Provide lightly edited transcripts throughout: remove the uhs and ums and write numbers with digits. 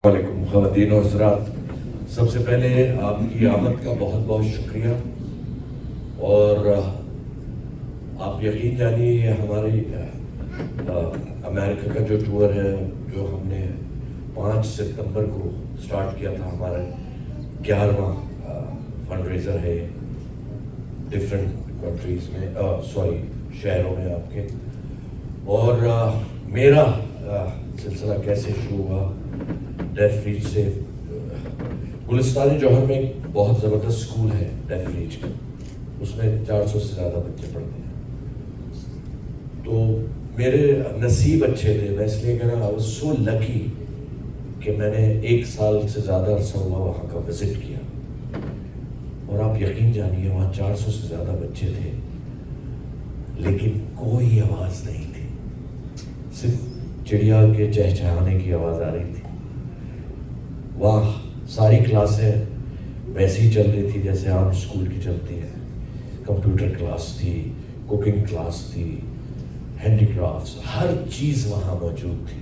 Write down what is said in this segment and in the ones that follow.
वालेकुम ख़वातीन और हज़रात, सबसे पहले आपकी आमद का बहुत बहुत शुक्रिया। और आप यकीन जानिए ये हमारी अमेरिका का जो टूर है, जो हमने 5 सितंबर को स्टार्ट किया था, हमारा 11वां फंडरेज़र है डिफरेंट कंट्रीज़ में, शहरों में आपके। और मेरा सिलसिला कैसे शुरू हुआ, डेफ रीच से। गुलिस्तान जौहर में एक बहुत ज़बरदस्त स्कूल है डेफ रीच का, उसमें 400 से ज़्यादा बच्चे पढ़ते हैं। तो मेरे नसीब अच्छे थे, मैं इसलिए कह रहा आई वाज सो लकी कि मैंने 1 साल से ज़्यादा अरसा हुआ वहाँ का विज़िट किया। और आप यकीन जानिए वहाँ 400 से ज़्यादा बच्चे थे, लेकिन कोई आवाज़ नहीं थी, सिर्फ चिड़िया के चहचहाने की आवाज़ आ रही थी। वाह, सारी क्लासें वैसे ही चल रही थी जैसे आम स्कूल की चलती है। कंप्यूटर क्लास थी, कुकिंग क्लास थी, हैंडीक्राफ्ट्स, हर चीज़ वहाँ मौजूद थी।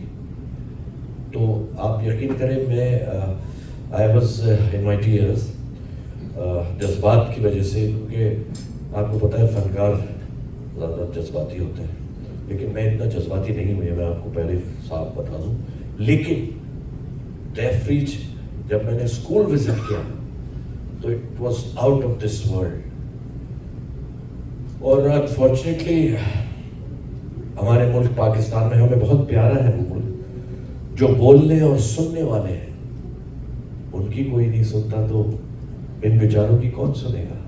तो आप यकीन करें, मैं I was in my tears, जज्बात की वजह से, क्योंकि आपको पता है फनकार ज़्यादा जज्बाती होते हैं, लेकिन मैं इतना जज्बाती नहीं हुई, मैं आपको पहले साफ बता दूँ। लेकिन डेफ रीच जब मैंने स्कूल विजिट किया तो it was out of this world. और अनफॉर्चुनेटली हमारे मुल्क पाकिस्तान में हमें बहुत प्यारा है वो मुल्क, जो बोलने और सुनने वाले हैं उनकी कोई नहीं सुनता, तो इन बेचारों की कौन सुनेगा।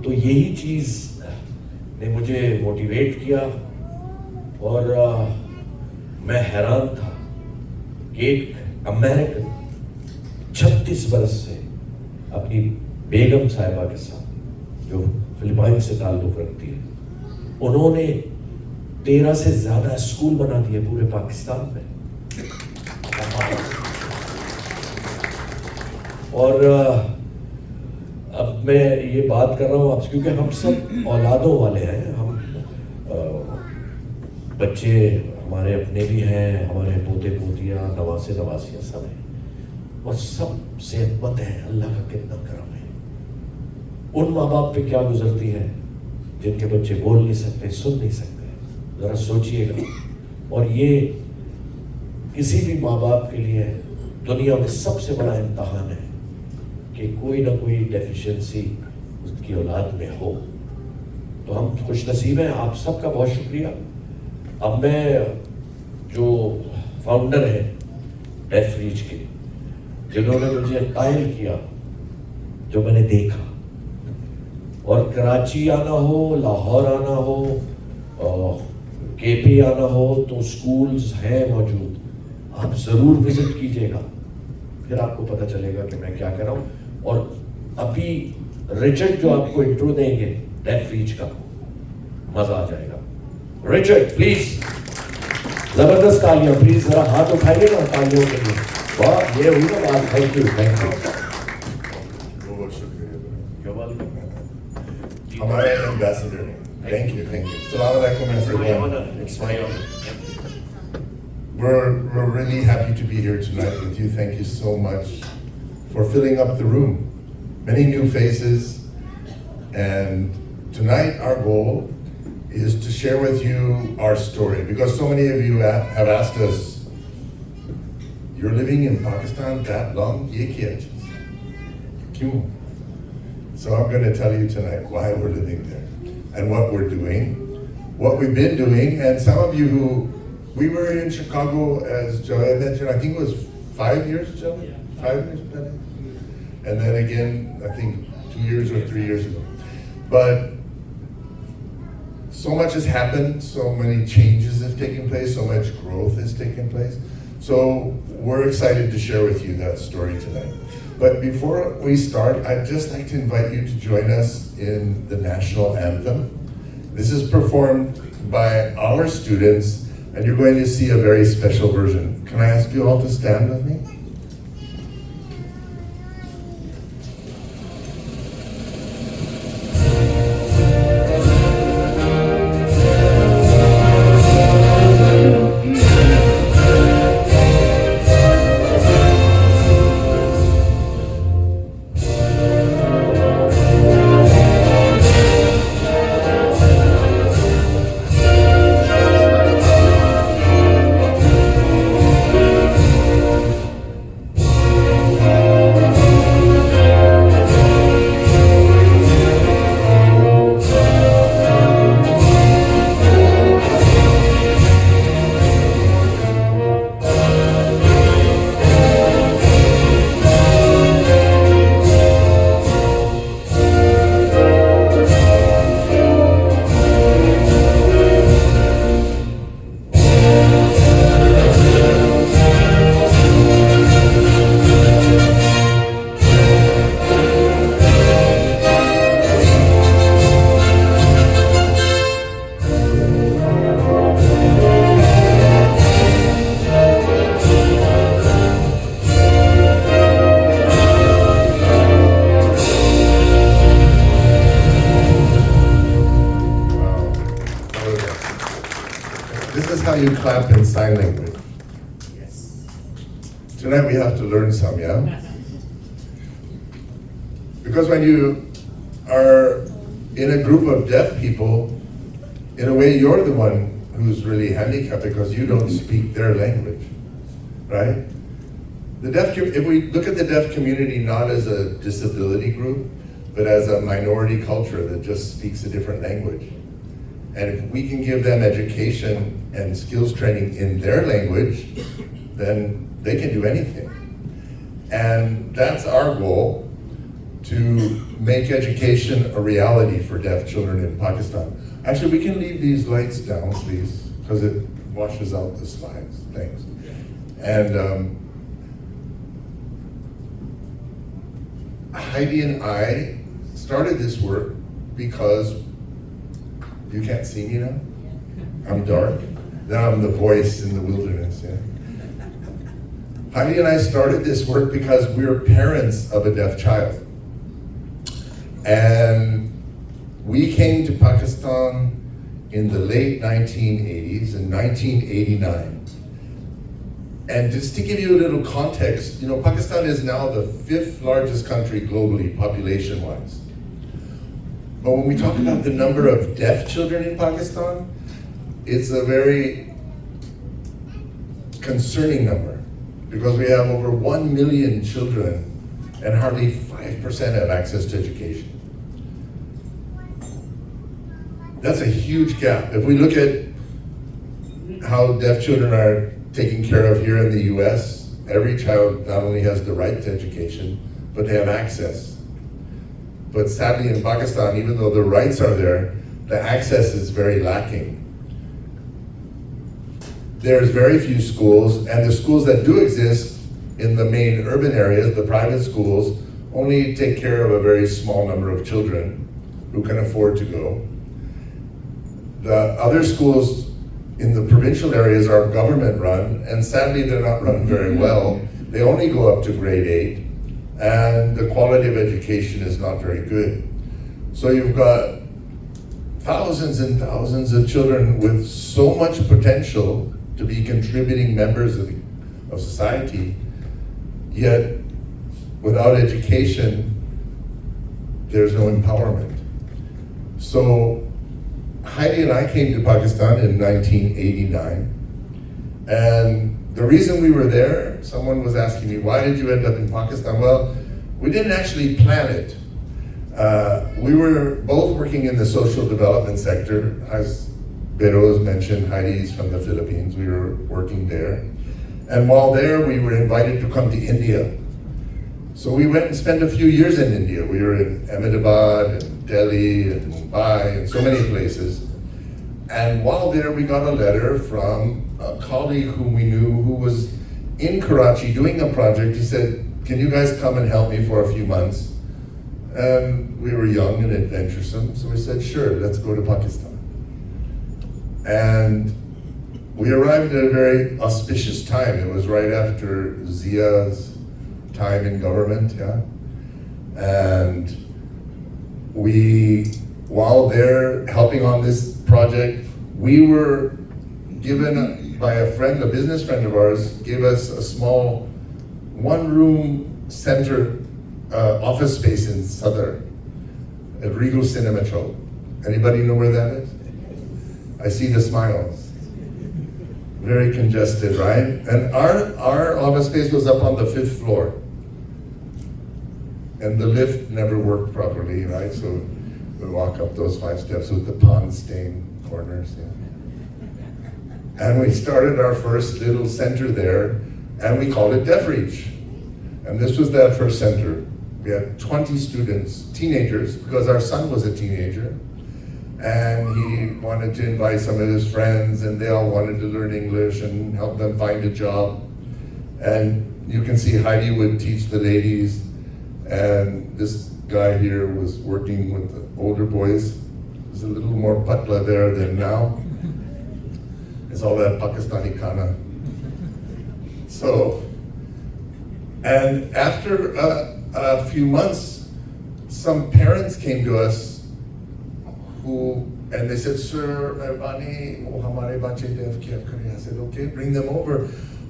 तो यही चीज़ ने मुझे मोटिवेट किया। और मैं हैरान था कि एक अमेरिकन 36 बरस से अपनी बेगम साहिबा के साथ, जो फिलिपाइन से ताल्लुक़ रखती है, उन्होंने 13 से ज़्यादा स्कूल बना दिए पूरे पाकिस्तान में। और अब मैं ये बात कर रहा हूँ आपसे क्योंकि हम सब औलादों वाले हैं, हम बच्चे हमारे अपने भी हैं, हमारे पोते पोतियाँ, नवासे नवासियाँ सब हैं, और सब सेहतमंद हैं, अल्लाह का कितना करम है। उन माँ बाप पे क्या गुजरती है जिनके बच्चे बोल नहीं सकते, सुन नहीं सकते, ज़रा सोचिएगा। और ये किसी भी माँ बाप के लिए दुनिया में सबसे बड़ा इम्तहान है कि कोई ना कोई डेफिशिएंसी उसकी औलाद में हो। तो हम खुश नसीब हैं, आप सबका बहुत शुक्रिया। अब मैं जो फाउंडर है डेफ रीच के, जिन्होंने मुझे कायल किया, जो मैंने देखा, और कराची आना हो, लाहौर आना हो, केपी आना हो, तो स्कूल्स हैं मौजूद, आप ज़रूर विजिट कीजिएगा, फिर आपको पता चलेगा कि मैं क्या कर रहा हूँ। और अभी रिचर्ड जो आपको इंट्रो देंगे डेफ रीच का, मज़ा आ जाएगा। रिचर्ड प्लीज, जबरदस्त तालियां, प्लीज जरा हाथ उठाइए ना तालियों के लिए। वाह, ये हुई ना बात। थैंक यू, थैंक यू, बहुत शुक्रिया। हमारे ambassador, thank you, thank you. अस्सलाम वालेकुम everyone. It's my honor. We're really happy to be here tonight with you. Thank you so much for filling up the room. Many new faces, and tonight our goal is to share with you our story, because so many of you have asked us, you're living in Pakistan that long, ye kya cheez? Kyun? So I'm going to tell you tonight why we're living there and what we're doing, what we've been doing. And some of you who, we were in Chicago, as Joanne mentioned, I think it was 5 years, Joanne? 5 years, Benny? And then again, I think 2 years or 3 years ago. But so much has happened, so many changes have taken place, so much growth has taken place. So we're excited to share with you that story tonight. But before we start, I'd just like to invite you to join us in the national anthem. This is performed by our students, and you're going to see a very special version. Can I ask you all to stand with me? you clap in sign language? Tonight we have to learn some, yeah? Because when you are in a group of deaf people, in a way you're the one who's really handicapped because you don't speak their language, right? If we look at the deaf community not as a disability group, but as a minority culture that just speaks a different language. And if we can give them education and skills training in their language, then they can do anything. And that's our goal, to make education a reality for deaf children in Pakistan. Actually, we can leave these lights down, please, because it washes out the slides. Thanks. And Heidi and I started this work because you can't see me now. I'm dark. Now I'm the voice in the wilderness. Yeah. Heidi and I started this work because we're parents of a deaf child. And we came to Pakistan in the late 1980s, in 1989. And just to give you a little context, Pakistan is now the 5th largest country globally, population-wise. But when we talk about the number of deaf children in Pakistan, it's a very concerning number, because we have over 1 million children and hardly 5% have access to education. That's a huge gap. If we look at how deaf children are taken care of here in the US, every child not only has the right to education, but they have access. But sadly in Pakistan, even though the rights are there, the access is very lacking. There's very few schools, and the schools that do exist in the main urban areas, the private schools, only take care of a very small number of children who can afford to go. The other schools in the provincial areas are government run, and sadly they're not run very well. They only go up to grade 8, and the quality of education is not very good. So you've got thousands and thousands of children with so much potential to be contributing members of society, yet without education, there's no empowerment. So Heidi and I came to Pakistan in 1989, and the reason we were there, someone was asking me, why did you end up in Pakistan? Well, we didn't actually plan it. We were both working in the social development sector. As Beroz mentioned, Heidi's from the Philippines. We were working there. And while there, we were invited to come to India. So we went and spent a few years in India. We were in Ahmedabad, and Delhi, and Mumbai, and so many places. And while there, we got a letter from a colleague whom we knew who was in Karachi doing a project. He said, can you guys come and help me for a few months? And we were young and adventuresome, so we said, sure, let's go to Pakistan. And we arrived at a very auspicious time. It was right after Zia's time in government, yeah? And while they're helping on this project, we were given by a friend, a business friend of ours, gave us a small one-room center office space in Sadr, at Regal Cinemetro. Anybody know where that is? I see the smiles. Very congested, right? And our office space was up on the 5th floor. And the lift never worked properly, right? So we walk up those 5 steps with the pond stained corners. Yeah. And we started our first little center there, and we called it Deaf Reach. And this was that first center. We had 20 students, teenagers, because our son was a teenager. And he wanted to invite some of his friends, and they all wanted to learn English and help them find a job. And you can see Heidi would teach the ladies, and this guy here was working with the older boys. There's a little more patla there than now. It's all that Pakistani khana. So, and after a few months, some parents came to us who And they said, "Sir, Mehrbani, wo hamare bache deaf kya kare?" I said, "Okay, bring them over."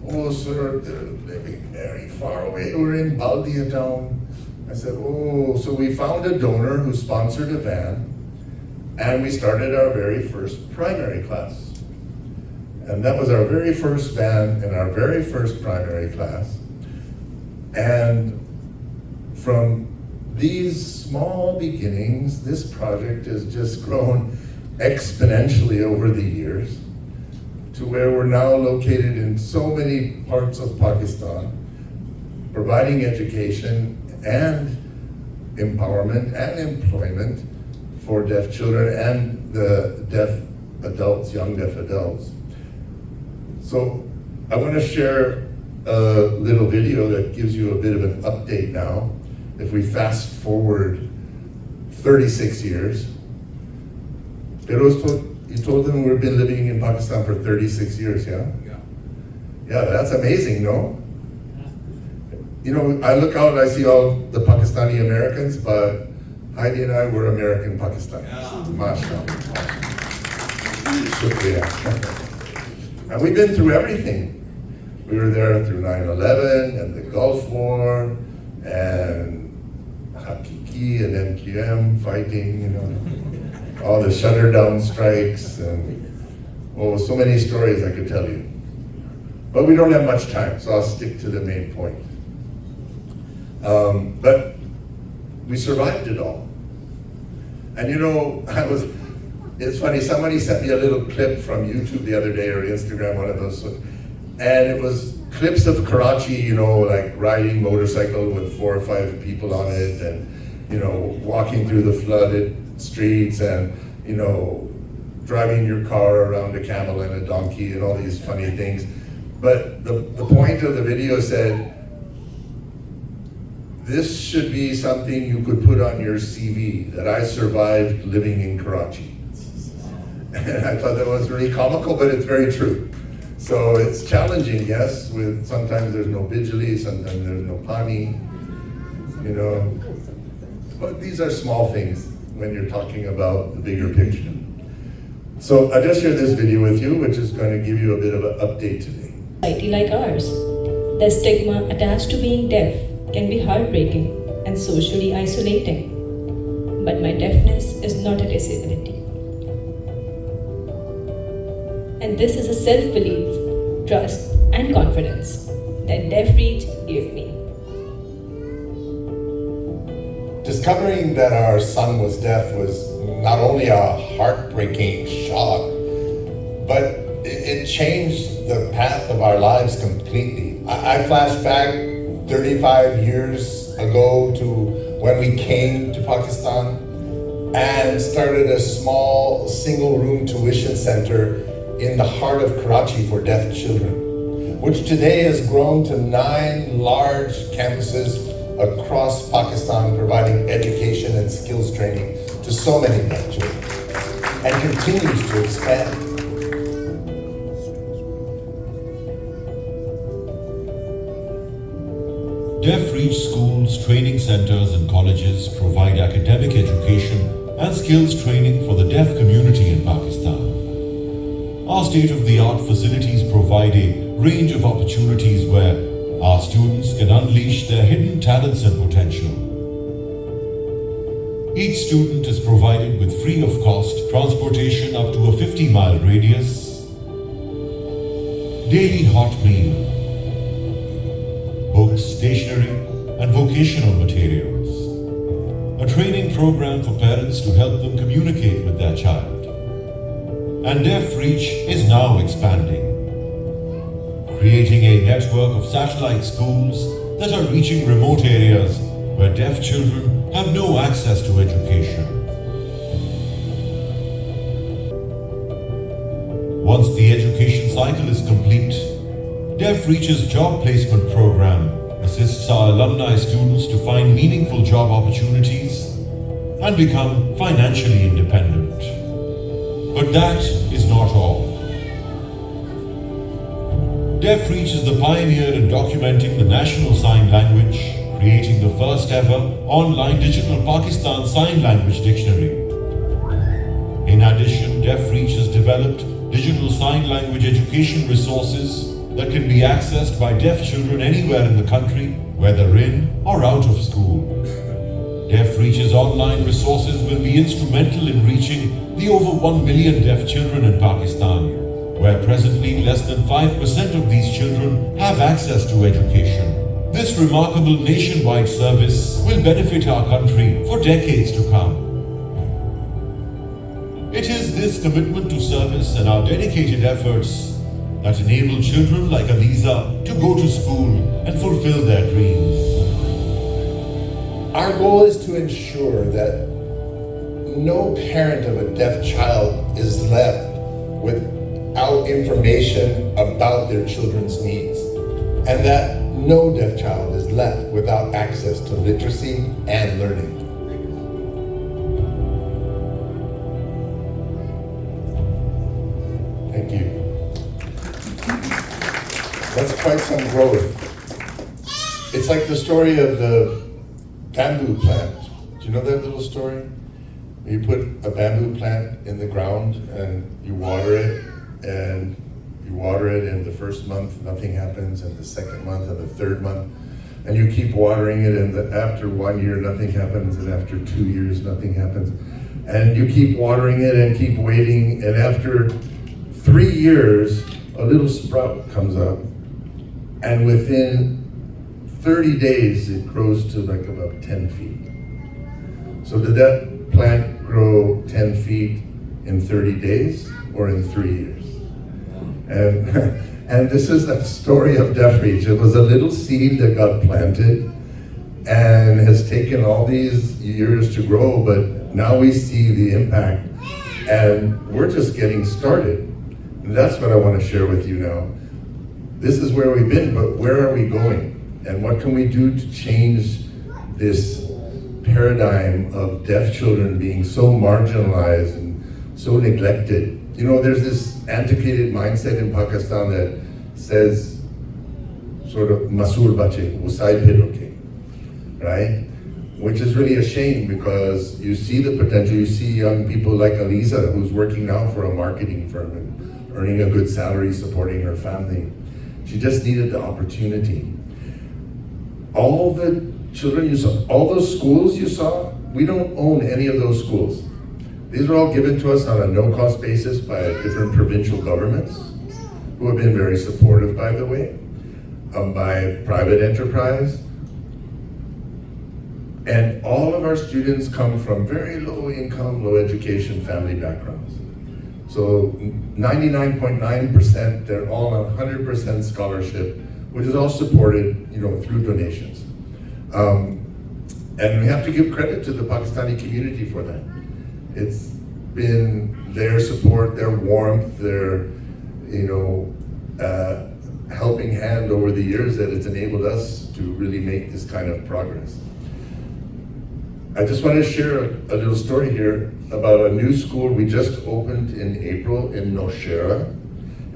"Oh, sir, they're living very far away. We're in Baldia town." I said, "Oh," so we found a donor who sponsored a van, and we started our very first primary class. And that was our very first van in our very first primary class. And from these small beginnings, this project has just grown exponentially over the years to where we're now located in so many parts of Pakistan, providing education and empowerment and employment for deaf children and the deaf adults, young deaf adults. So I want to share a little video that gives you a bit of an update now. If we fast forward 36 years, Pero you told them we've been living in Pakistan for 36 years, yeah? Yeah, that's amazing, no? You know, I look out and I see all the Pakistani Americans, but Heidi and I were American Pakistanis. MashaAllah. Shukriya. And we've been through everything. We were there through 9/11 and the Gulf War and Hakiki and MQM fighting, you know, all the shutter down strikes and so many stories I could tell you. But we don't have much time, so I'll stick to the main point. But we survived it all. And you know, it's funny, somebody sent me a little clip from YouTube the other day, or Instagram, one of those, and it was clips of Karachi, you know, like riding motorcycle with 4 or 5 people on it, and, you know, walking through the flooded streets, and, you know, driving your car around a camel and a donkey and all these funny things. But the point of the video said, this should be something you could put on your CV, that I survived living in Karachi. And I thought that was really comical, but it's very true. So it's challenging, yes, with sometimes there's no bijli, sometimes there's no pani, you know. But these are small things when you're talking about the bigger picture. So I just shared this video with you, which is going to give you a bit of an update today. Society like ours, the stigma attached to being deaf can be heartbreaking and socially isolating. But my deafness is not a disability. And this is a self-belief, trust, and confidence that DeafReach gave me. Discovering that our son was deaf was not only a heartbreaking shock, but it changed the path of our lives completely. I flash back 35 years ago to when we came to Pakistan and started a small single-room tuition center in the heart of Karachi for deaf children, which today has grown to 9 large campuses across Pakistan, providing education and skills training to so many deaf children, and continues to expand. DeafReach schools, training centers and colleges provide academic education and skills training for the deaf community in Pakistan. Our state-of-the-art facilities provide a range of opportunities where our students can unleash their hidden talents and potential. Each student is provided with free of cost transportation up to a 50-mile radius, daily hot meal, books, stationery, and vocational materials. A training program for parents to help them communicate with their child. And DeafReach is now expanding, creating a network of satellite schools that are reaching remote areas where deaf children have no access to education. Once the education cycle is complete, DeafReach's job placement program assists our alumni students to find meaningful job opportunities and become financially independent. But that is not all. DeafReach is the pioneer in documenting the national sign language, creating the first ever online digital Pakistan Sign Language Dictionary. In In addition, DeafReach has developed digital sign language education resources that can be accessed by deaf children anywhere in the country, whether in or out of school. DeafReach's online resources will be instrumental in reaching the over 1 million deaf children in Pakistan, where presently less than 5% of these children have access to education. This remarkable nationwide service will benefit our country for decades to come. It is this commitment to service and our dedicated efforts that enable children like Aliza to go to school and fulfill their dreams. Our goal is to ensure that no parent of a deaf child is left without information about their children's needs, and that no deaf child is left without access to literacy and learning. Thank you. That's quite some growth. It's like the story of the bamboo plant. Do you know that little story? You put a bamboo plant in the ground and you water it, and you water it in the first month, nothing happens, and the second month and the third month, and you keep watering it, and after 1 year nothing happens, and after 2 years nothing happens, and you keep watering it and keep waiting, and after 3 years a little sprout comes up, and within 30 days it grows to like about 10 feet. So did that plant grow 10 feet in 30 days or in 3 years? And this is a story of DeafReach. It was a little seed that got planted and has taken all these years to grow, but now we see the impact, and we're just getting started. And that's what I want to share with you now. This is where we've been, but where are we going? And what can we do to change this paradigm of deaf children being so marginalized and so neglected? You know, there's this antiquated mindset in Pakistan that says sort of masoor bache, usai piroke, right? Which is really a shame, because you see the potential. You see young people like Aliza, who's working now for a marketing firm and earning a good salary, supporting her family. She just needed the opportunity. All the children you saw, all those schools you saw, we don't own any of those schools. These are all given to us on a no-cost basis by different provincial governments, who have been very supportive, by the way, by private enterprise. And all of our students come from very low income, low education family backgrounds. So 99.9%, they're all on 100% scholarship, which is all supported, you know, through donations. And we have to give credit to the Pakistani community for that. It's been their support, their warmth, their, you know, helping hand over the years that it's enabled us to really make this kind of progress. I just want to share a little story here about a new school we just opened in April in Nowshera.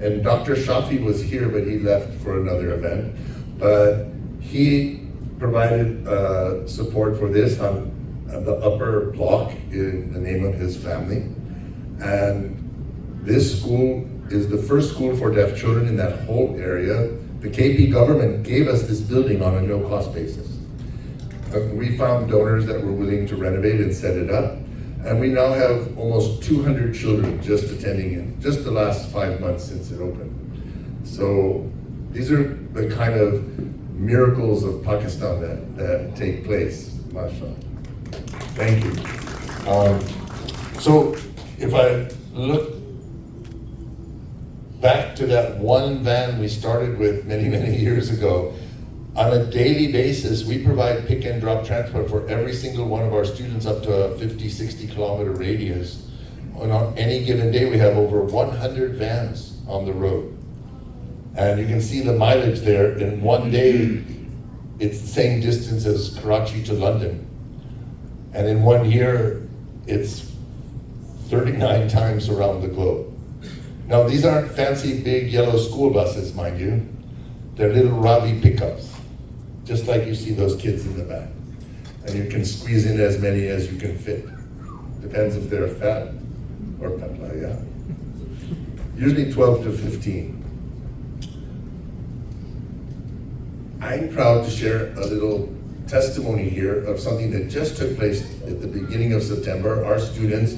And Dr. Shafi was here, but he left for another event. But he provided support for this on the upper block in the name of his family. And this school is the first school for deaf children in that whole area. The KP government gave us this building on a no-cost basis. We found donors that were willing to renovate and set it up. And we now have almost 200 children just attending it, just the last 5 months since it opened. So these are the kind of miracles of Pakistan that take place, mashallah. Thank you. So if I look back to that one van we started with many, many years ago, on a daily basis, we provide pick and drop transport for every single one of our students up to a 50, 60 kilometer radius. On any given day, we have over 100 vans on the road. And you can see the mileage there. In one day, it's the same distance as Karachi to London. And in 1 year, it's 39 times around the globe. Now, these aren't fancy big yellow school buses, mind you. They're little Ravi pickups, just like you see those kids in the back. And you can squeeze in as many as you can fit. Depends if they're fat or Petla, yeah. Usually 12 to 15. I'm proud to share a little testimony here of something that just took place at the beginning of September. Our students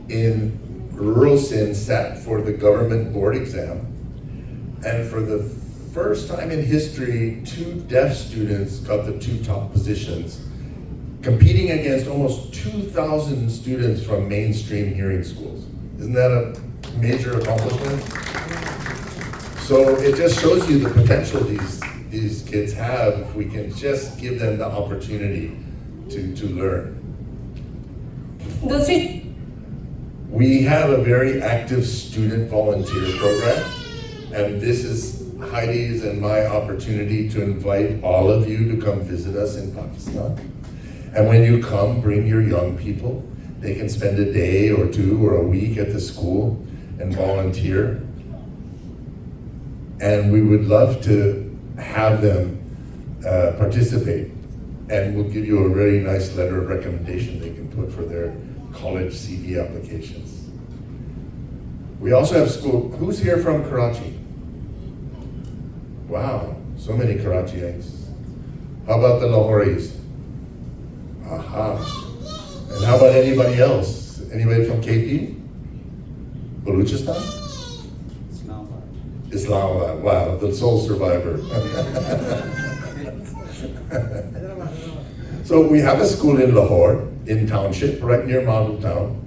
in rural Sin sat for the government board exam, and for the first time in history, 2 deaf students got the 2 top positions, competing against almost 2,000 students from mainstream hearing schools. Isn't that a major accomplishment? So it just shows you the potential these kids have if we can just give them the opportunity to learn. We have a very active student volunteer program, and this is Heidi's and my opportunity to invite all of you to come visit us in Pakistan. And when you come, bring your young people. They can spend a day or 2 or a week at the school and volunteer. And we would love to have them participate. And we'll give you a very nice letter of recommendation they can put for their college CV applications. We also have school. Who's here from Karachi? Wow, so many Karachiites. How about the Lahoris? Aha. And how about anybody else? Anybody from KP? Baluchistan? Islamabad. Wow, the sole survivor. So we have a school in Lahore, in Township, right near Model Town.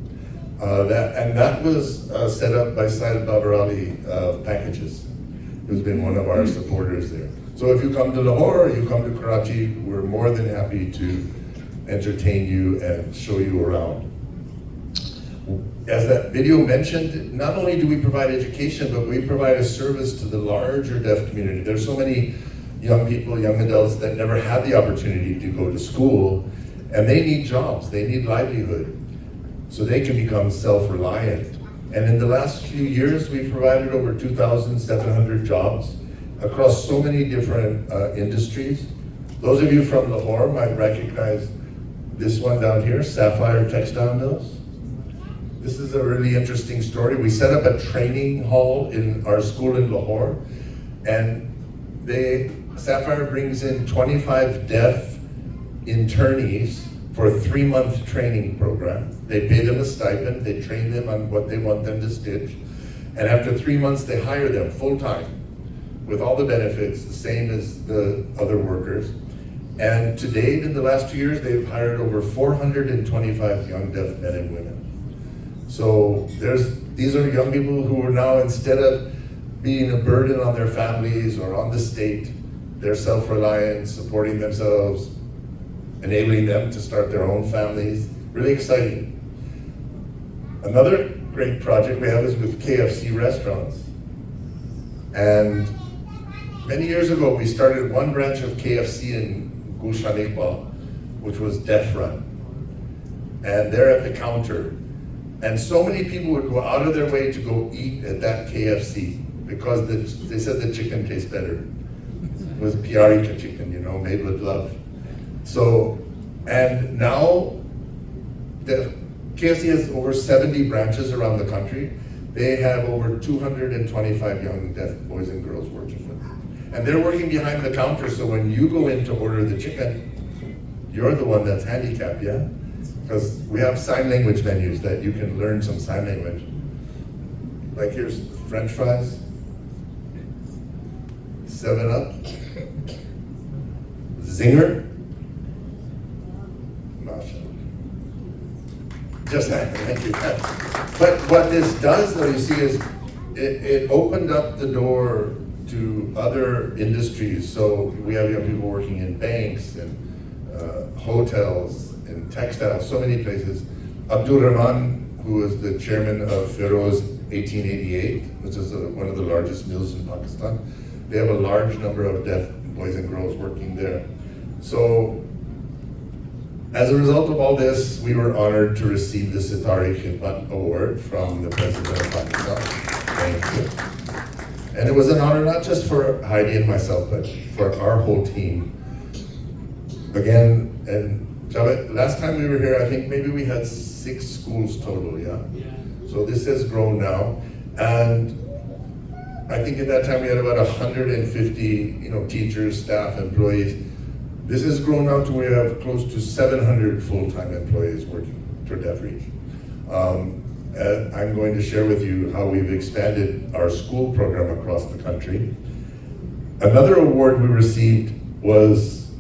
That was set up by Syed Babar Ali Packages, who's been one of our supporters there. So if you come to Lahore or you come to Karachi, we're more than happy to entertain you and show you around. As that video mentioned, not only do we provide education, but we provide a service to the larger deaf community. There's so many young people, young adults that never had the opportunity to go to school, and they need jobs, they need livelihood, so they can become self-reliant. And in the last few years, we've provided over 2,700 jobs across so many different industries. Those of you from Lahore might recognize this one down here, Sapphire Textile Mills. This is a really interesting story. We set up a training hall in our school in Lahore, and Sapphire brings in 25 deaf internees for a 3-month training program. They pay them a stipend, they train them on what they want them to stitch, and after 3 months they hire them full-time with all the benefits, the same as the other workers. And to date, in the last 2 years, they've hired over 425 young deaf men and women. So these are young people who are now, instead of being a burden on their families or on the state, they're self-reliant, supporting themselves, enabling them to start their own families. Really exciting. Another great project we have is with KFC restaurants. And many years ago, we started one branch of KFC in Gulshan Iqbal, which was deaf-run. And they're at the counter. And so many people would go out of their way to go eat at that KFC because they said the chicken tastes better. It was Pyarika chicken, made with love. So, and now the KFC has over 70 branches around the country. They have over 225 young deaf boys and girls working with them. And they're working behind the counter, so when you go in to order the chicken, you're the one that's handicapped, yeah? Because we have sign language menus that you can learn some sign language. Like here's French fries, 7-Up, Zinger, just that, thank you. But what this does, though, you see, is it opened up the door to other industries. So we have young people working in banks and hotels and textiles, so many places. Abdul Rahman, who is the chairman of Feroz 1888, which is one of the largest mills in Pakistan, they have a large number of deaf boys and girls working there. So as a result of all this, we were honored to receive the Sitare Khidmat Award from the President of Pakistan. Thank you. And it was an honor not just for Heidi and myself, but for our whole team. Again, and Javed, last time we were here, I think maybe we had 6 schools total, yeah? So this has grown now, and I think at that time we had about 150, teachers, staff, employees. This has grown now to we have close to 700 full-time employees working for DeafReach. And I'm going to share with you how we've expanded our school program across the country. Another award we received was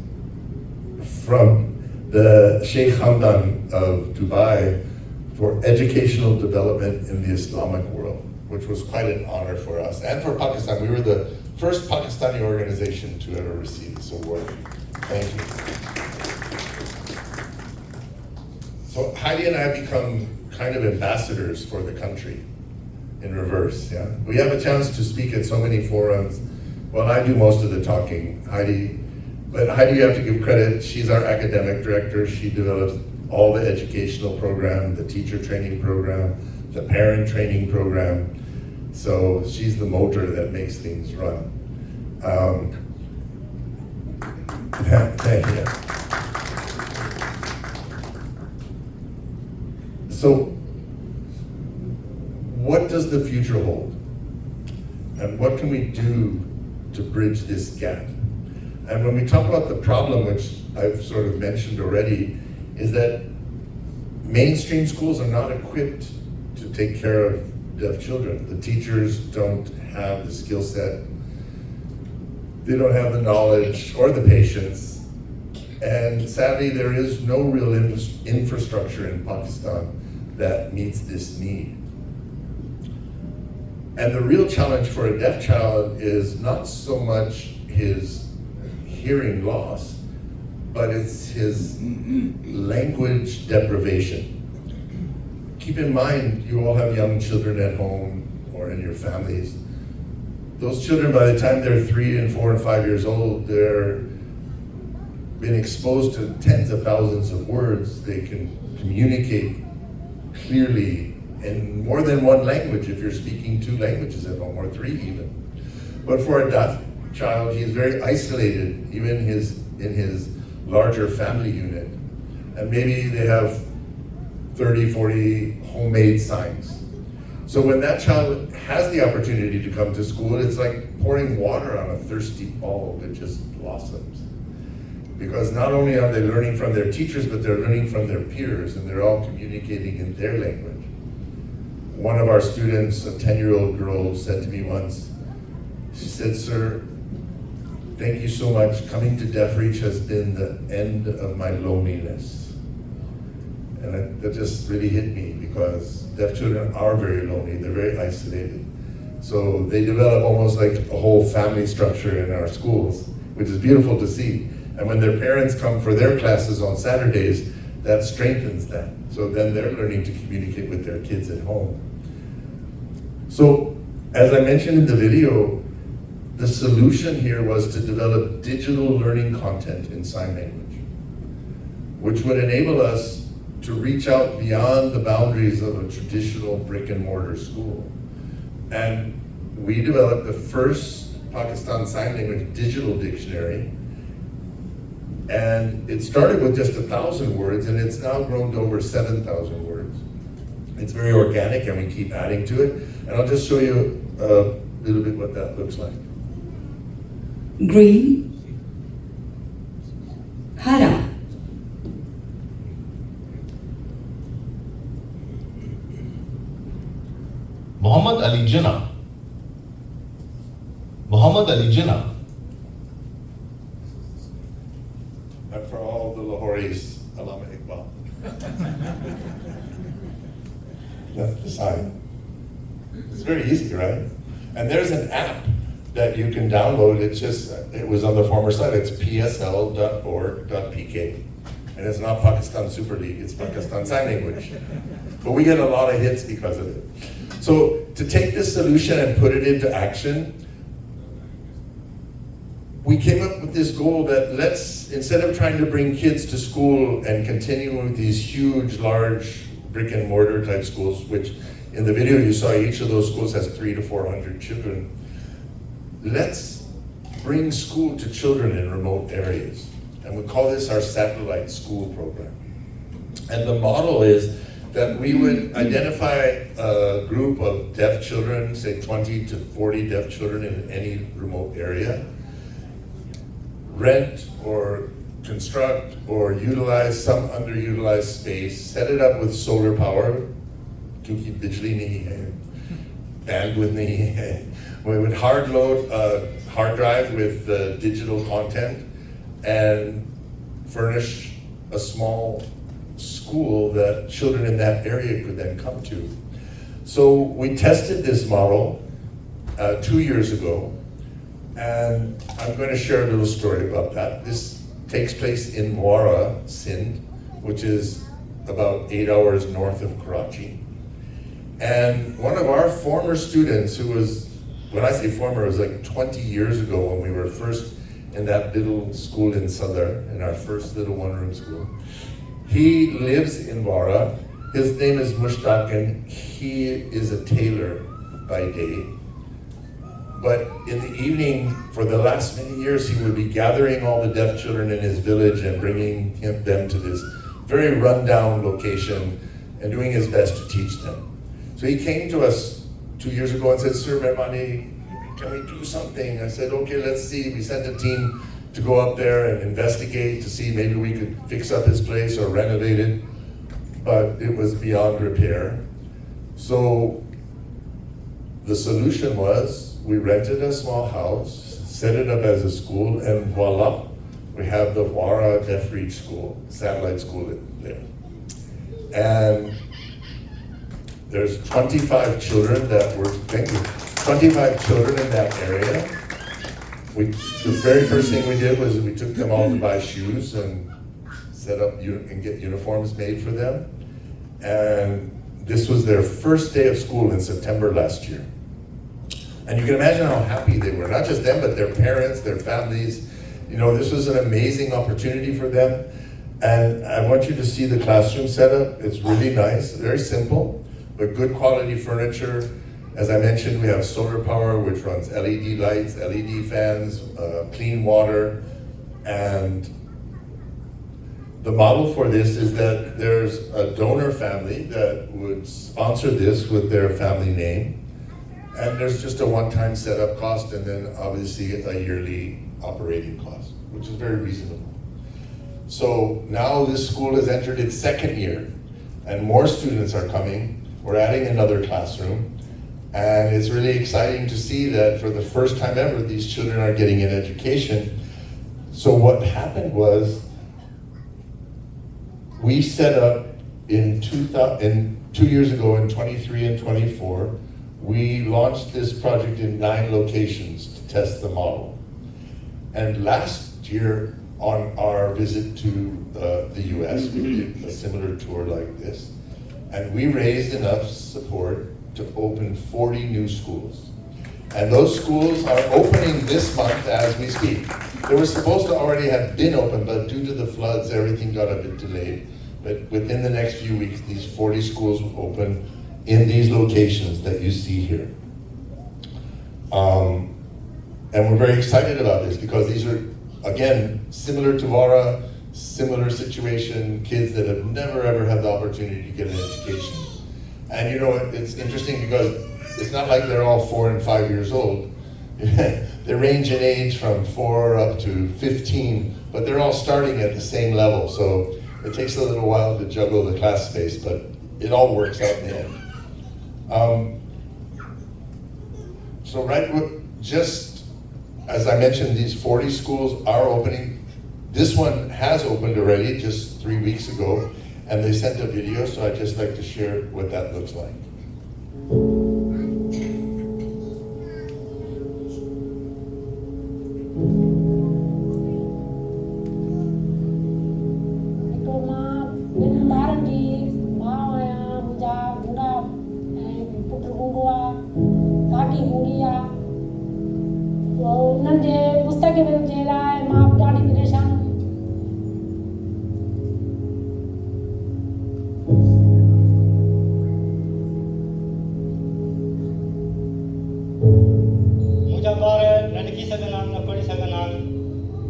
from the Sheikh Hamdan of Dubai for educational development in the Islamic world, which was quite an honor for us and for Pakistan. We were the first Pakistani organization to ever receive this award. Thank you. So Heidi and I have become kind of ambassadors for the country in reverse, yeah? We have a chance to speak at so many forums. Well, I do most of the talking, but Heidi, you have to give credit. She's our academic director. She develops all the educational program, the teacher training program, the parent training program. So she's the motor that makes things run. Thank you. So, what does the future hold? And what can we do to bridge this gap? And when we talk about the problem, which I've sort of mentioned already, is that mainstream schools are not equipped to take care of deaf children. The teachers don't have the skill set, they don't have the knowledge or the patience, and sadly there is no real infrastructure in Pakistan that meets this need. And the real challenge for a deaf child is not so much his hearing loss, but it's his language deprivation. Keep in mind, you all have young children at home or in your families. Those children, by the time they're 3 and 4 and 5 years old, they're been exposed to tens of thousands of words. They can communicate clearly in more than one language if you're speaking 2 languages at home, or 3 even. But for a deaf child, he is very isolated, even in his larger family unit. And maybe they have 30, 40 homemade signs. So when that child has the opportunity to come to school, it's like pouring water on a thirsty bulb. It just blossoms. Because not only are they learning from their teachers, but they're learning from their peers, and they're all communicating in their language. One of our students, a 10-year-old girl, said to me once, she said, "Sir, thank you so much. Coming to DeafReach has been the end of my loneliness." And that just really hit me, because deaf children are very lonely, they're very isolated. So they develop almost like a whole family structure in our schools, which is beautiful to see. And when their parents come for their classes on Saturdays, that strengthens that. So then they're learning to communicate with their kids at home. So, as I mentioned in the video, the solution here was to develop digital learning content in sign language, which would enable us to reach out beyond the boundaries of a traditional brick and mortar school. And we developed the first Pakistan Sign Language digital dictionary. And it started with just 1,000 words, and it's now grown to over 7,000 words. It's very organic, and we keep adding to it. And I'll just show you a little bit what that looks like. Green, hara, Muhammad Ali Jinnah. Muhammad Ali Jinnah. And for all the Lahoris, Allama Iqbal. That's the sign. It's very easy, right? And there's an app that you can download. It was on the former site. It's psl.org.pk. And it's not Pakistan Super League, it's Pakistan Sign Language. But we get a lot of hits because of it. So to take this solution and put it into action, we came up with this goal that instead of trying to bring kids to school and continue with these huge, large brick and mortar type schools, which in the video you saw each of those schools has 300 to 400 children, let's bring school to children in remote areas. And we call this our satellite school program. And the model is that we would identify a group of deaf children, say 20 to 40 deaf children in any remote area, rent or construct or utilize some underutilized space, set it up with solar power, kyunki bijli nahi hai, bandwidth nahi hai. We would hard load a hard drive with digital content and furnish a small school that children in that area could then come to. So we tested this model 2 years ago, and I'm going to share a little story about that. This takes place in Muara, Sindh, which is about 8 hours north of Karachi. And one of our former students, who was, when I say former, it was like 20 years ago when we were first in that little school in Sadr, in our first little one-room school. He lives in Muara. His name is Mushtaq, and he is a tailor by day. But in the evening, for the last many years, he would be gathering all the deaf children in his village and bringing them to this very rundown location and doing his best to teach them. So he came to us 2 years ago and said, "Sir Mehmani, can we do something?" I said, "Okay, let's see." We sent a team to go up there and investigate to see maybe we could fix up his place or renovate it, but it was beyond repair. So the solution was we rented a small house, set it up as a school, and voila, we have the Muara Deaf Reach School, satellite school there. And there's 25 children that were, thank you, 25 children in that area. The very first thing we did was we took them all to buy shoes and set up and get uniforms made for them. And this was their first day of school in September last year. And you can imagine how happy they were, not just them, but their parents, their families. You know, this was an amazing opportunity for them. And I want you to see the classroom setup. It's really nice, very simple, but good quality furniture. As I mentioned, we have solar power, which runs LED lights, LED fans, clean water. And the model for this is that there's a donor family that would sponsor this with their family name. And there's just a one-time setup cost and then obviously a yearly operating cost, which is very reasonable. So now this school has entered its second year and more students are coming. We're adding another classroom. And it's really exciting to see that for the first time ever, these children are getting an education. So what happened was, we set up in 2 years ago, in 23 and 24, we launched this project in 9 locations to test the model. And last year, on our visit to the US, we did a similar tour like this, and we raised enough support to open 40 new schools. And those schools are opening this month as we speak. They were supposed to already have been open, but due to the floods, everything got a bit delayed. But within the next few weeks, these 40 schools will open in these locations that you see here. And we're very excited about this because these are, again, similar to Vara, similar situation, kids that have never ever had the opportunity to get an education. And you know, it's interesting because it's not like they're all 4 and 5 years old. They range in age from 4 up to 15, but they're all starting at the same level. So it takes a little while to juggle the class space, but it all works out in the end. So just as I mentioned, these 40 schools are opening. This one has opened already just 3 weeks ago, and they sent a video, so I'd just like to share what that looks like.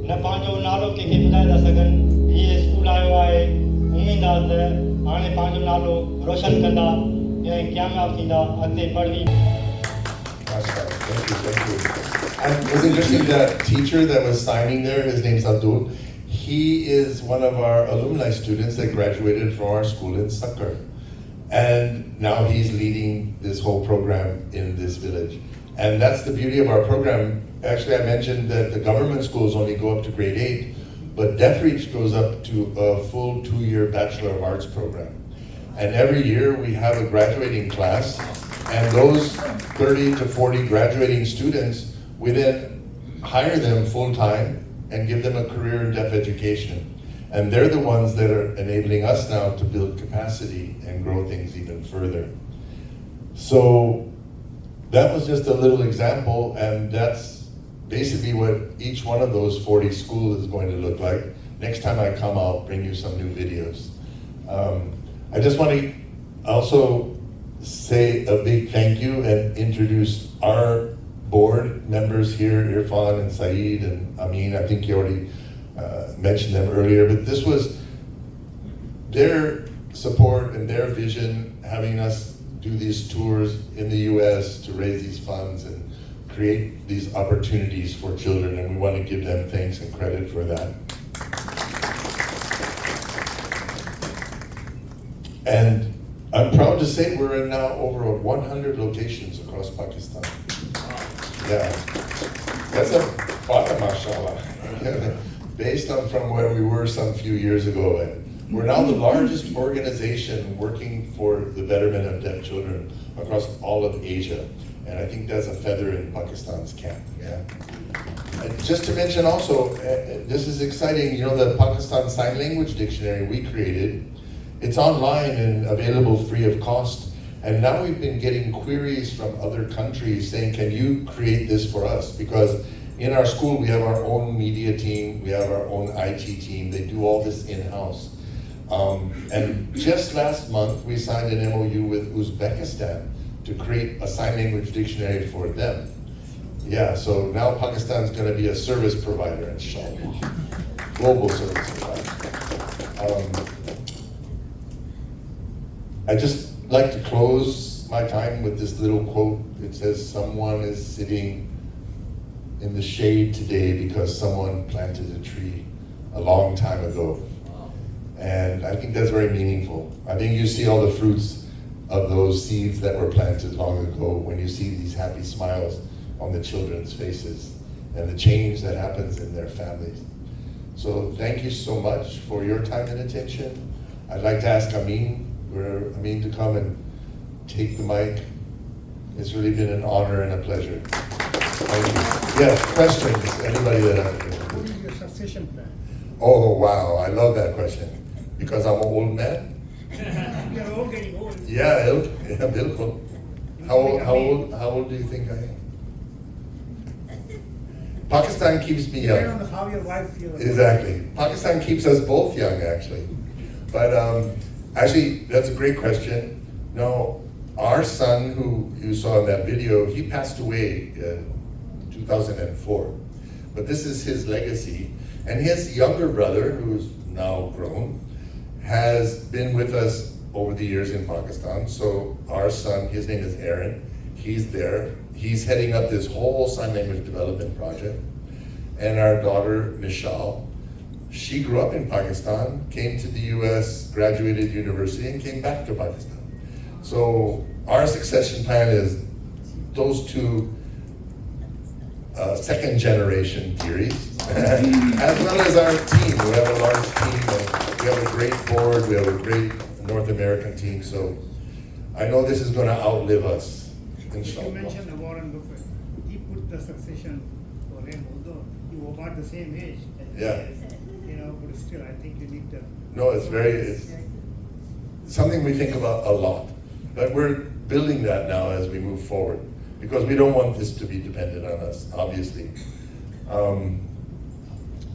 न पंहिंजो नालो कंहिंखे ॿुधाए था सघनि हीअ school आयो आहे उम्मीद आहे त हाणे पंहिंजो नालो रोशन कंदा ऐं कामयाब थींदा अॻिते पढ़ी Thank you. And it was interesting, that teacher that was signing there, his name's Abdul, he is one of our alumni students that graduated from our school in Sakkar. And now he's leading this whole program in this village. And that's the beauty of our program. Actually, I mentioned that the government schools only go up to grade 8, but DeafReach goes up to a full 2-year Bachelor of Arts program. And every year we have a graduating class, and those 30 to 40 graduating students, we then hire them full-time and give them a career in deaf education. And they're the ones that are enabling us now to build capacity and grow things even further. So that was just a little example, and that's basically what each one of those 40 schools is going to look like. Next time I come, I'll bring you some new videos. I just want to also say a big thank you and introduce our board members here, Irfan and Saeed and Amin. I think you already mentioned them earlier, but this was their support and their vision, having us do these tours in the US to raise these funds and create these opportunities for children, and we want to give them thanks and credit for that. And I'm proud to say we're in now over 100 locations across Pakistan. Yeah, that's a bada, mashallah. Based on from where we were some few years ago. And we're now the largest organization working for the betterment of deaf children across all of Asia. And I think that's a feather in Pakistan's cap, yeah. And just to mention also, this is exciting, you know, the Pakistan Sign Language Dictionary we created, it's online and available free of cost. And now we've been getting queries from other countries saying, can you create this for us? Because in our school, we have our own media team, we have our own IT team, they do all this in-house. And just last month, we signed an MOU with Uzbekistan to create a sign language dictionary for them. Yeah, so now Pakistan's gonna be a service provider, inshallah. Global service provider. I just like to close my time with this little quote. It says, someone is sitting in the shade today because someone planted a tree a long time ago. And I think that's very meaningful. I think you see all the fruits of those seeds that were planted long ago when you see these happy smiles on the children's faces and the change that happens in their families. So thank you so much for your time and attention. I'd like to ask Amin to come and take the mic. It's really been an honor and a pleasure. Thank you. Yes, questions, anybody that has any? What is your succession plan? Oh, wow, I love that question. Because I'm an old man? We are all getting old. Yeah, bilkul. How old do you think I am? Pakistan keeps me Depending young. on how your wife feels. Exactly. Pakistan keeps us both young, actually. But actually, that's a great question. No, our son, who you saw in that video, he passed away in 2004. But this is his legacy. And his younger brother, who's now grown, has been with us over the years in Pakistan. So our son, his name is Aaron, he's there. He's heading up this whole sign language development project. And our daughter, Nishal, she grew up in Pakistan, came to the US, graduated university, and came back to Pakistan. So our succession plan is those two second generation theories, as well as our team. We have a large team, and we have a great board, we have a great North American team, so I know this is going to outlive us, You inshallah. mentioned Warren Buffett. He put the succession for him, although you were about the same age as he Yeah. is, you know, but still, I think you need to. No, it's something we think about a lot, but we're building that now as we move forward, because we don't want this to be dependent on us, obviously.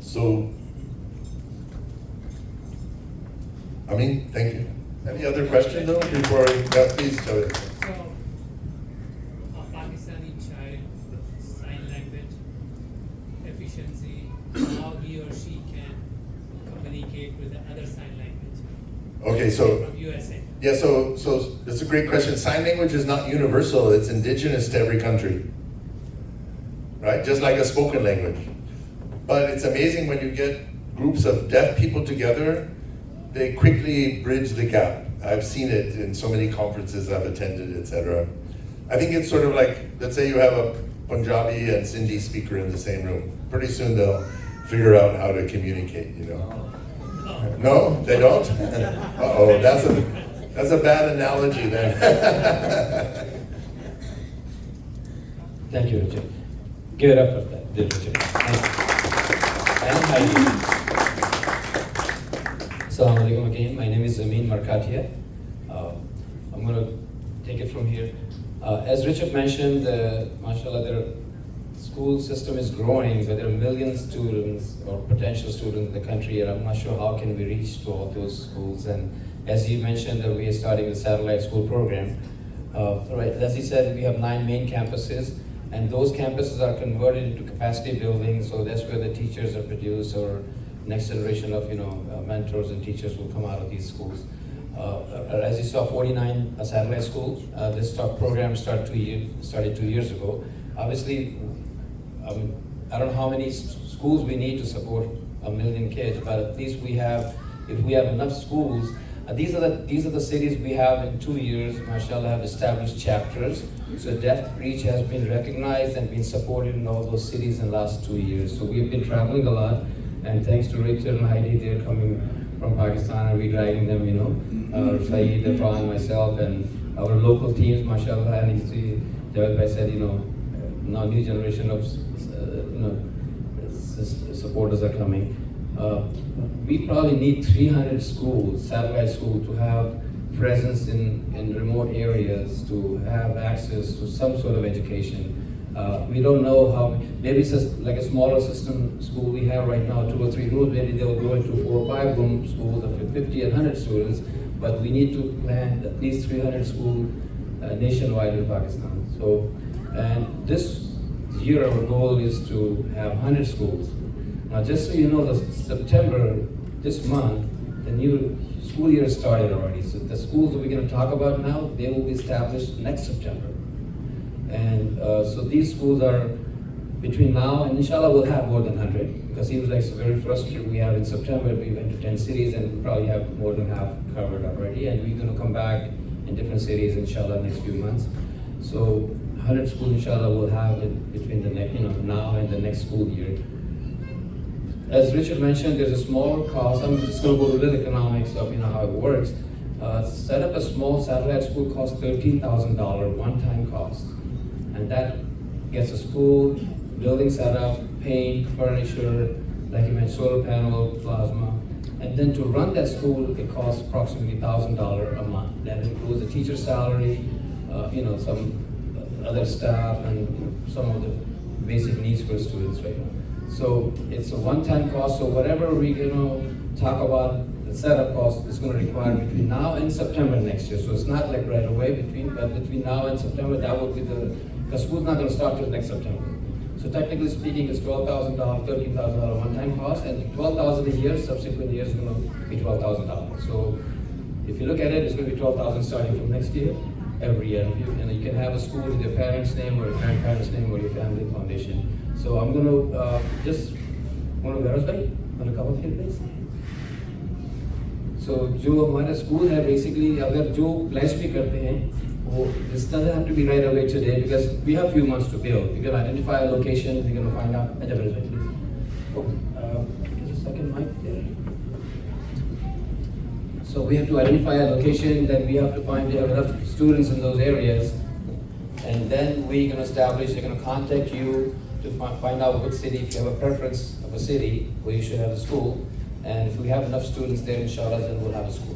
So, I mean, thank you. Any other question though, before we, please, Joey. So, a Pakistani child with sign language efficiency, how he or she can communicate with the other sign language. Okay, so from USA. yeah, so that's a great question. Sign language is not universal, it's indigenous to every country. Right? Just like a spoken language. But it's amazing when you get groups of deaf people together, they quickly bridge the gap. I've seen it in so many conferences I've attended, etc. I think it's sort of like, let's say you have a Punjabi and Sindhi speaker in the same room. Pretty soon they'll figure out how to communicate, you know. No, they don't? Uh-oh, that's a bad analogy then. Thank you, Richard. Give it up for that, Richard. And Heidi. Assalamu alaikum again. My name is Amin Markatia. I'm going to take it from here. As Richard mentioned, mashallah, their school system is growing, but there are millions of students or potential students in the country, and I'm not sure how can we reach to all those schools. And as you mentioned, that we are starting the satellite school program. Right, as he said, we have 9 main campuses, and those campuses are converted into capacity buildings, so that's where the teachers are produced, or next generation of mentors and teachers will come out of these schools. As you saw, 49 satellite schools. This program started 2 years ago. Obviously, I don't know how many schools we need to support 1 million kids, but at least if we have enough schools. These are the cities we have in 2 years, mashallah, have established chapters. So Deaf Reach has been recognized and been supported in all those cities in the last 2 years. So we've been traveling a lot, and thanks to Richard and Heidi, they're coming from Pakistan, and we're dragging them, Saeed, Afan, and myself, and our local teams, mashallah, and you see, Jawad Bhai said, now new generation of supporters are coming. We probably need 300 schools, satellite schools, to have presence in remote areas, to have access to some sort of education. We don't know how, maybe it's just like a smaller system school we have right now, 2 or 3 rooms, maybe they'll grow into 4 or 5 room schools of 50 and 100 students, but we need to plan at least 300 schools nationwide in Pakistan. So, and this year our goal is to have 100 schools. Now, just so you know, September, this month, the new school year started already. So the schools that we're going to talk about now, they will be established next September. And so these schools are between now and inshallah we'll have more than 100, because it seems like the very first year we have in September, we went to 10 cities and we probably have more than half covered already. And we're going to come back in different cities inshallah next few months. So 100 schools inshallah we'll have it between the now and the next school year. As Richard mentioned, there's a small cost. I'm just going to go to little economics of how it works. Set up a small satellite school costs $13,000 one-time cost, and that gets a school, building set up, paint, furniture, like you mentioned, solar panel, plasma, and then to run that school, it costs approximately $1,000 a month. That includes a teacher's salary, some other staff, and some of the basic needs for students right now. So it's a one-time cost, so whatever we're going to talk about, the setup cost is going to require between now and September next year. So it's not like right away, but between now and September, that will be because school's not going to start till next September. So technically speaking, it's $12,000, $13,000 one-time cost, and $12,000 a year, subsequent years is going to be $12,000. So if you look at it, it's going to be $12,000 starting from next year, every year. You can have a school with your parents' name or your grandparents' name or your family foundation. So I'm going to just want to want to come up here, please. So जो हमारा school है, basically अगर जो pledge भी करते हैं, वो this doesn't have to be right away today because we have few months to build. We can identify a location. We're going to find out. There's a second mic there. So we have to identify a location. Then we have to find enough students in those areas, and then we're going to establish. They're going to contact you to find out what city, if you have a preference of a city where you should have a school, and if we have enough students there, inshallah, then we'll have a school.